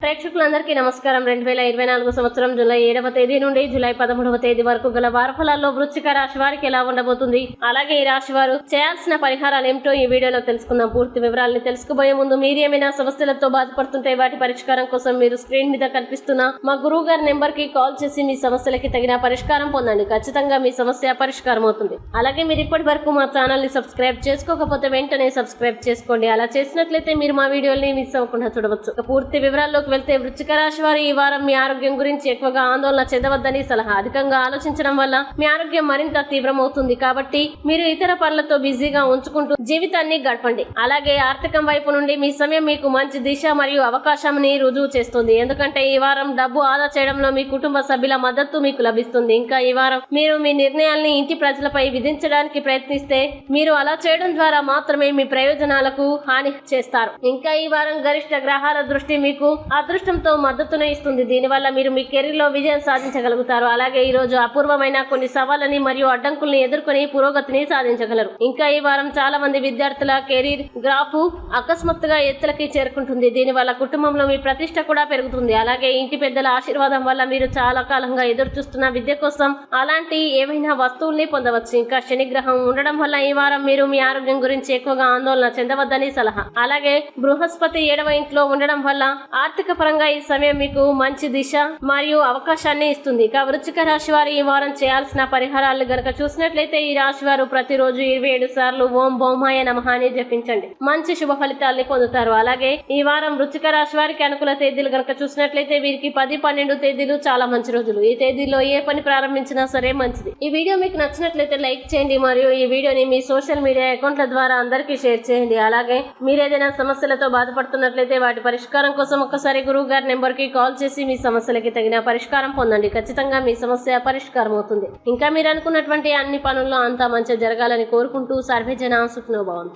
ప్రేక్షకులందరికీ నమస్కారం. 2024 సంవత్సరం జూలై 7వ తేదీ నుండి జూలై 13వ తేదీ వరకు గల వారఫలాల్లో వృశ్చిక రాశి వారికి ఎలా ఉండబోతుంది, అలాగే ఈ రాశి వారు చేయాల్సిన పరిహారాలు ఏమిటో ఈ వీడియోలో తెలుసుకుందాం. పూర్తి వివరాలను తెలుసుకోబోయే ముందు మీరు ఏమైనా సమస్యలతో బాధపడుతుంటే వాటి పరిష్కారం కోసం మీరు స్క్రీన్ మీద కనిపిస్తున్న మా గురువు గారి నెంబర్ కి కాల్ చేసి మీ సమస్యలకి తగిన పరిష్కారం పొందండి. ఖచ్చితంగా మీ సమస్య పరిష్కారం అవుతుంది. అలాగే మీరు ఇప్పటి వరకు మా ఛానల్ ని సబ్స్క్రైబ్ చేసుకోకపోతే వెంటనే సబ్స్క్రైబ్ చేసుకోండి. అలా చేసినట్లయితే మీరు మా వీడియోని మిస్ అవ్వకుండా చూడవచ్చు. పూర్తి వివరాల్లో వెళ్తే వృశ్చిక రాశి వారు ఈ వారం మీ ఆరోగ్యం గురించి ఎక్కువగా ఆందోళన చెందవద్దని సలహా. అధికంగా ఆలోచించడం వల్ల మీ ఆరోగ్యం మరింత తీవ్రమవుతుంది. కాబట్టి మీరు ఇతర పనులతో బిజీగా ఉంచుకుంటూ జీవితాన్ని గడపండి. అలాగే ఆర్థికం వైపు నుండి మీ సమయం మీకు మంచి దిశ మరియు అవకాశాన్ని రుజువు చేస్తుంది. ఎందుకంటే ఈ వారం డబ్బు ఆదా చేయడంలో మీ కుటుంబ సభ్యుల మద్దతు మీకు లభిస్తుంది. ఇంకా ఈ వారం మీరు మీ నిర్ణయాల్ని ఇంటి ప్రజలపై విధించడానికి ప్రయత్నిస్తే మీరు అలా చేయడం ద్వారా మాత్రమే మీ ప్రయోజనాలకు హాని చేస్తారు. ఇంకా ఈ వారం గరిష్ట గ్రహాల దృష్టి మీకు అదృష్టంతో మద్దతును ఇస్తుంది. దీనివల్ల మీరు మీ కెరీర్ లో విజయం సాధించగలుగుతారు. అలాగే ఈ రోజు అపూర్వమైన కొన్ని సవాళ్ళని మరియు అడ్డంకుల్ని ఎదుర్కొని పురోగతిని సాధించగలరు. ఇంకా ఈ వారం చాలా మంది విద్యార్థుల కెరీర్ గ్రాఫ్ అకస్మాత్తుగా ఎత్తులకి చేరుకుంటుంది. దీనివల్ల కుటుంబంలో మీ ప్రతిష్ట కూడా పెరుగుతుంది. అలాగే ఇంటి పెద్దల ఆశీర్వాదం వల్ల మీరు చాలా కాలంగా ఎదురు చూస్తున్న విద్య కోసం అలాంటి ఏవైనా వస్తువుల్ని పొందవచ్చు. ఇంకా శని గ్రహం ఉండడం వల్ల ఈ వారం మీరు మీ ఆరోగ్యం గురించి ఎక్కువగా ఆందోళన చెందవద్దని సలహా. అలాగే బృహస్పతి 7వ ఇంట్లో ఉండడం వల్ల ఆర్థిక పరంగా ఈ సమయం మీకు మంచి దిశ మరియు అవకాశాన్ని ఇస్తుంది. ఇక వృశ్చిక రాశి వారు ఈ వారం చేయాల్సిన పరిహారాలు గనక చూసినట్లయితే ఈ రాశి వారు ప్రతిరోజు 27 సార్లు ఓం భౌమాయ నమః అని జపించండి. మంచి శుభ ఫలితాల్ని పొందుతారు. అలాగే ఈ వారం వృశ్చిక రాశి వారికి అనుకూల తేదీలు గనక చూసినట్లయితే వీరికి 10, 12 తేదీలు చాలా మంచి రోజులు. ఈ తేదీలో ఏ పని ప్రారంభించినా సరే మంచిది. ఈ వీడియో మీకు నచ్చినట్లయితే లైక్ చేయండి మరియు ఈ వీడియోని మీ సోషల్ మీడియా అకౌంట్ల ద్వారా అందరికీ షేర్ చేయండి. అలాగే మీరు ఏదైనా సమస్యలతో బాధపడుతున్నట్లయితే వాటి పరిష్కారం కోసం ఒక్కసారి గురువు గారి నెంబర్ కి కాల్ చేసి మీ సమస్యలకి తగిన పరిష్కారం పొందండి. ఖచ్చితంగా మీ సమస్య పరిష్కారం అవుతుంది. ఇంకా మీరు అనుకున్నటువంటి అన్ని పనుల్లో అంతా మంచి జరగాలని కోరుకుంటూ సర్వే జన సుఖినో భవంతు.